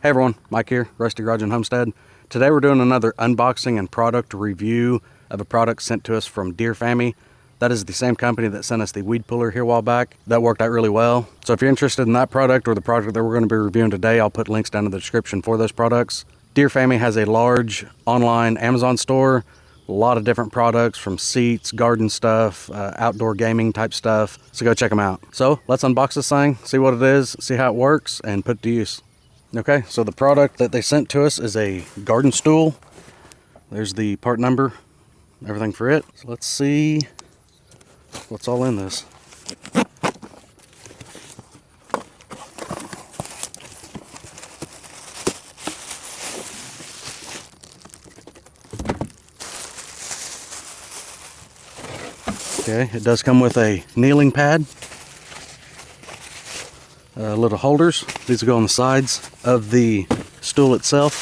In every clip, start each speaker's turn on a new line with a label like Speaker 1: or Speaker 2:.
Speaker 1: Hey everyone, Mike here, Rusty Garage and Homestead. Today we're doing another unboxing and product review of a product sent to us from Deer Family. That is the same company that sent us the weed puller here a while back. That worked out really well. So if you're interested in that product or the product that we're going to be reviewing today, I'll put links down in the description for those products. Deer Family has a large online Amazon store. A lot of different products from seats, garden stuff, outdoor gaming type stuff. So go check them out. So let's unbox this thing, see what it is, see how it works, and put it to use. Okay, so the product that they sent to us is a garden stool. There's the part number, everything for it. So let's see what's all in this. Okay, it does come with a kneeling pad, little holders. These will go on the sides of the stool itself.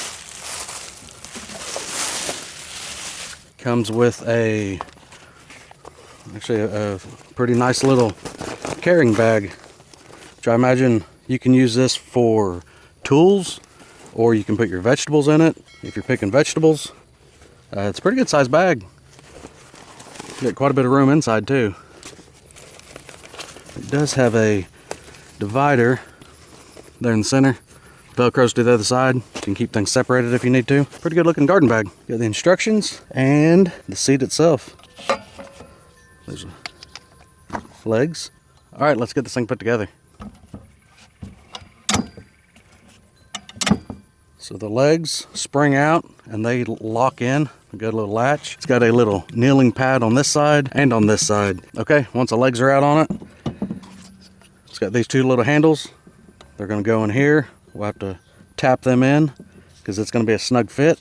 Speaker 1: Comes with a pretty nice little carrying bag, which I imagine you can use this for tools, or you can put your vegetables in it if you're picking vegetables. It's a pretty good sized bag. Got quite a bit of room inside too. It does have a divider there in the center. Velcros to the other side. You can keep things separated if you need to. Pretty good looking garden bag. Got the instructions and the seat itself. There's legs. All right, let's get this thing put together. So the legs spring out and they lock in. We got a little latch. It's got a little kneeling pad on this side and on this side. Okay, once the legs are out on it, it's got these two little handles. They're gonna go in here. We'll have to tap them in because it's gonna be a snug fit.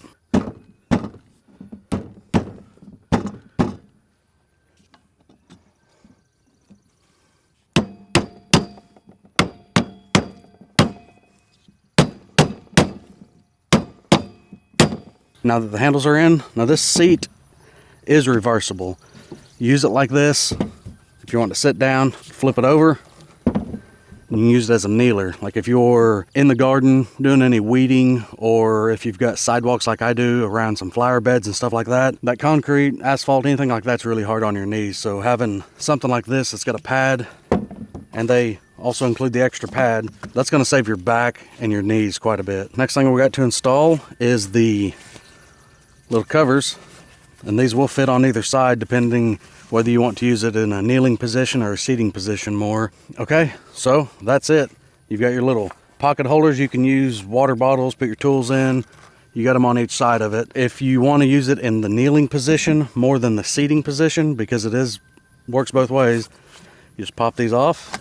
Speaker 1: Now that the handles are in, now this seat is reversible. Use it like this. If you want to sit down, flip it over. You can use it as a kneeler. Like if you're in the garden doing any weeding, or if you've got sidewalks like I do around some flower beds and stuff like that, that concrete, asphalt, anything like that's really hard on your knees. So having something like this that's got a pad, and they also include the extra pad, that's going to save your back and your knees quite a bit. Next thing we got to install is the little covers, and these will fit on either side depending whether you want to use it in a kneeling position or a seating position more. Okay, so that's it. You've got your little pocket holders. You can use water bottles, put your tools in. You got them on each side of it. If you want to use it in the kneeling position more than the seating position, because it works both ways, you just pop these off,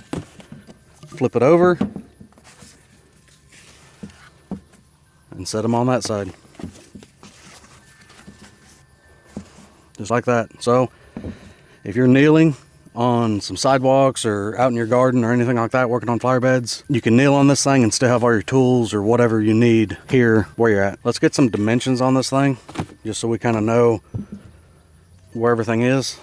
Speaker 1: flip it over, and set them on that side. Just like that. So if you're kneeling on some sidewalks or out in your garden or anything like that, working on flower beds, you can kneel on this thing and still have all your tools or whatever you need here where you're at. Let's get some dimensions on this thing, just so we kind of know where everything is.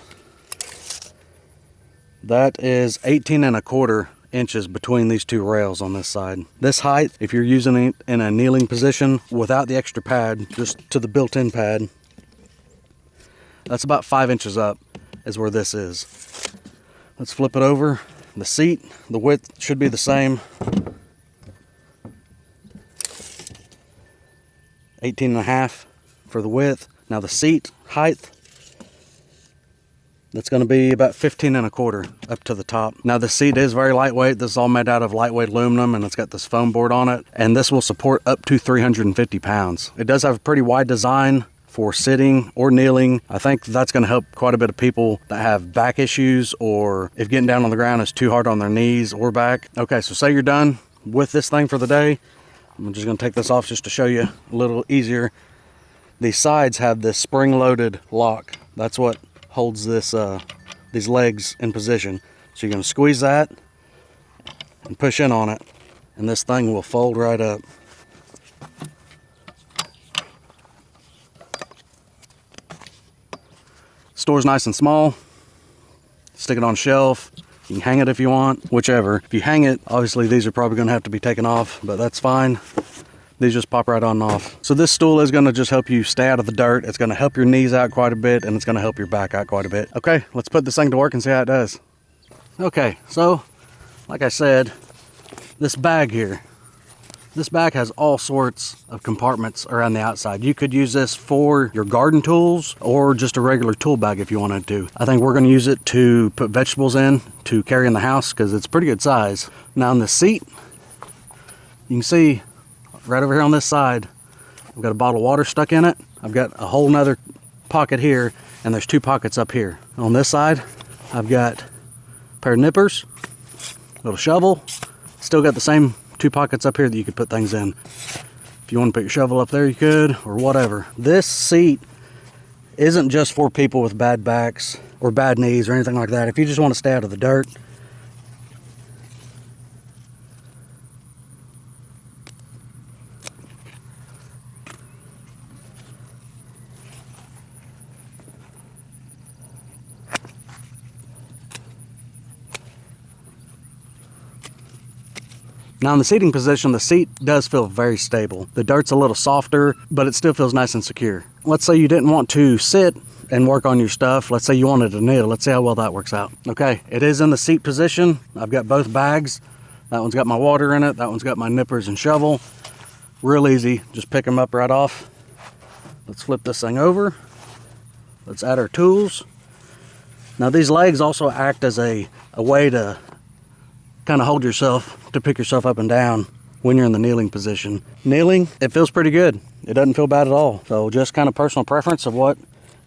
Speaker 1: That is 18¼ inches between these two rails on this side. This height, if you're using it in a kneeling position without the extra pad, just to the built-in pad, that's about 5 inches up is where this is. Let's flip it over. The seat, the width should be the same. 18½ for the width. Now the seat height, that's going to be about 15¼ up to the top. Now the seat is very lightweight. This is all made out of lightweight aluminum, and it's got this foam board on it, and this will support up to 350 pounds. It does have a pretty wide design for sitting or kneeling. I think that's going to help quite a bit of people that have back issues, or if getting down on the ground is too hard on their knees or back. Okay, so say you're done with this thing for the day. I'm just going to take this off just to show you a little easier. These sides have this spring-loaded lock. That's what holds this these legs in position. So you're going to squeeze that and push in on it, and this thing will fold right up. Store's nice and small. Stick it on a shelf. You can hang it if you want, whichever. If you hang it, obviously these are probably going to have to be taken off, but that's fine. These just pop right on and off. So this stool is gonna just help you stay out of the dirt. It's gonna help your knees out quite a bit, and it's gonna help your back out quite a bit. Okay, let's put this thing to work and see how it does. Okay, so like I said, this bag here, this bag has all sorts of compartments around the outside. You could use this for your garden tools or just a regular tool bag if you wanted to. I think we're gonna use it to put vegetables in to carry in the house because it's pretty good size. Now on the seat, you can see right over here on this side, I've got a bottle of water stuck in it. I've got a whole nother pocket here, and there's 2 pockets up here. On this side, I've got a pair of nippers, a little shovel. Still got the same 2 pockets up here that you could put things in. If you want to put your shovel up there, you could, or whatever. This seat isn't just for people with bad backs or bad knees or anything like that. If you just want to stay out of the dirt, now in the seating position, the seat does feel very stable. The dirt's a little softer, but it still feels nice and secure. Let's say you didn't want to sit and work on your stuff. Let's say you wanted to kneel. Let's see how well that works out. Okay, it is in the seat position. I've got both bags. That one's got my water in it. That one's got my nippers and shovel. Real easy, just pick them up right off. Let's flip this thing over. Let's add our tools. Now these legs also act as a way to kind of hold yourself, to pick yourself up and down when you're in the kneeling position. Kneeling, it feels pretty good. It doesn't feel bad at all. So just kind of personal preference of what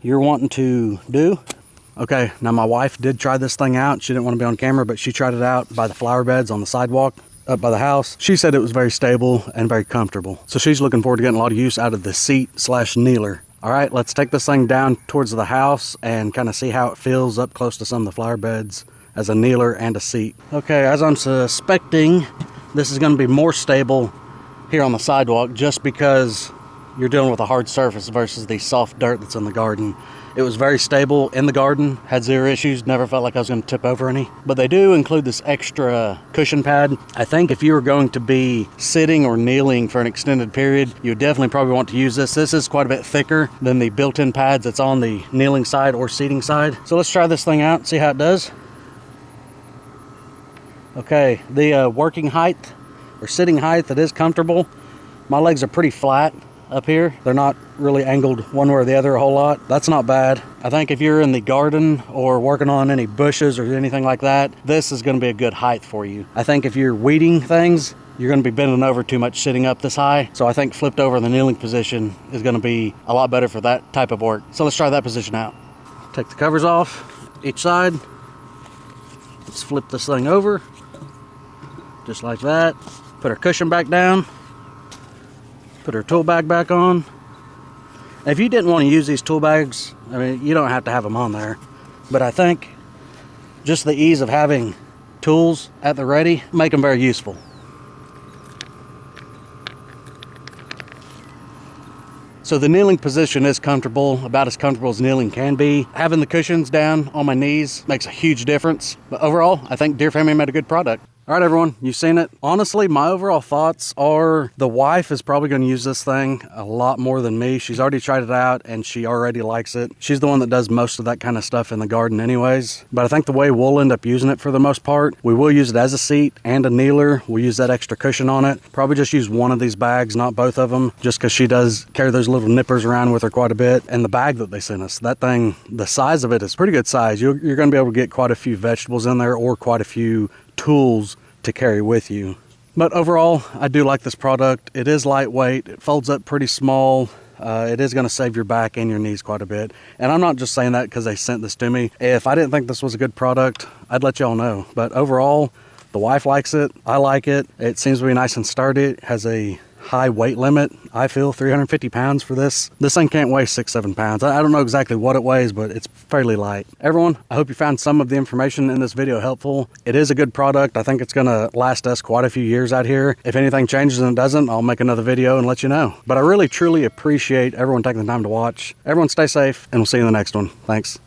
Speaker 1: you're wanting to do. Okay, now my wife did try this thing out. She didn't want to be on camera, but she tried it out by the flower beds on the sidewalk up by the house. She said it was very stable and very comfortable. So she's looking forward to getting a lot of use out of the seat/kneeler. All right, let's take this thing down towards the house and kind of see how it feels up close to some of the flower beds as a kneeler and a seat. Okay, as I'm suspecting, this is going to be more stable here on the sidewalk just because you're dealing with a hard surface versus the soft dirt that's in the garden. It was very stable in the garden, had 0 issues, never felt like I was going to tip over any. But they do include this extra cushion pad. I think if you were going to be sitting or kneeling for an extended period, you would definitely probably want to use this. This is quite a bit thicker than the built-in pads that's on the kneeling side or seating side. So let's try this thing out and see how it does. Okay, the working height or sitting height, that is comfortable. My legs are pretty flat up here. They're not really angled one way or the other a whole lot. That's not bad. I think if you're in the garden or working on any bushes or anything like that, this is going to be a good height for you. I think if you're weeding things, you're going to be bending over too much sitting up this high. So I think flipped over in the kneeling position is going to be a lot better for that type of work. So let's try that position out. Take the covers off each side. Let's flip this thing over. Just like that. Put our cushion back down. Put our tool bag back on. If you didn't want to use these tool bags, I mean, you don't have to have them on there. But I think just the ease of having tools at the ready make them very useful. So the kneeling position is comfortable, about as comfortable as kneeling can be. Having the cushions down on my knees makes a huge difference. But overall, I think Deer Family made a good product. All right, everyone, you've seen it. Honestly, my overall thoughts are the wife is probably going to use this thing a lot more than me. She's already tried it out and she already likes it. She's the one that does most of that kind of stuff in the garden anyways. But I think the way we'll end up using it for the most part, we will use it as a seat and a kneeler. We'll use that extra cushion on it. Probably just use one of these bags, not both of them, just because she does carry those little nippers around with her quite a bit. And the bag that they sent us, that thing, the size of it is pretty good size. You're going to be able to get quite a few vegetables in there or quite a few tools to carry with you. But overall, I do like this product. It is lightweight. It folds up pretty small. It is going to save your back and your knees quite a bit. And I'm not just saying that because they sent this to me. If I didn't think this was a good product, I'd let y'all know. But overall, the wife likes it. I like it. It seems to be nice and sturdy. It has a high weight limit. I feel 350 pounds for this. This thing can't weigh 6-7 pounds. I don't know exactly what it weighs, but it's fairly light. Everyone, I hope you found some of the information in this video helpful. It is a good product. I think it's going to last us quite a few years out here. If anything changes and it doesn't, I'll make another video and let you know. But I really truly appreciate everyone taking the time to watch. Everyone stay safe and we'll see you in the next one. Thanks.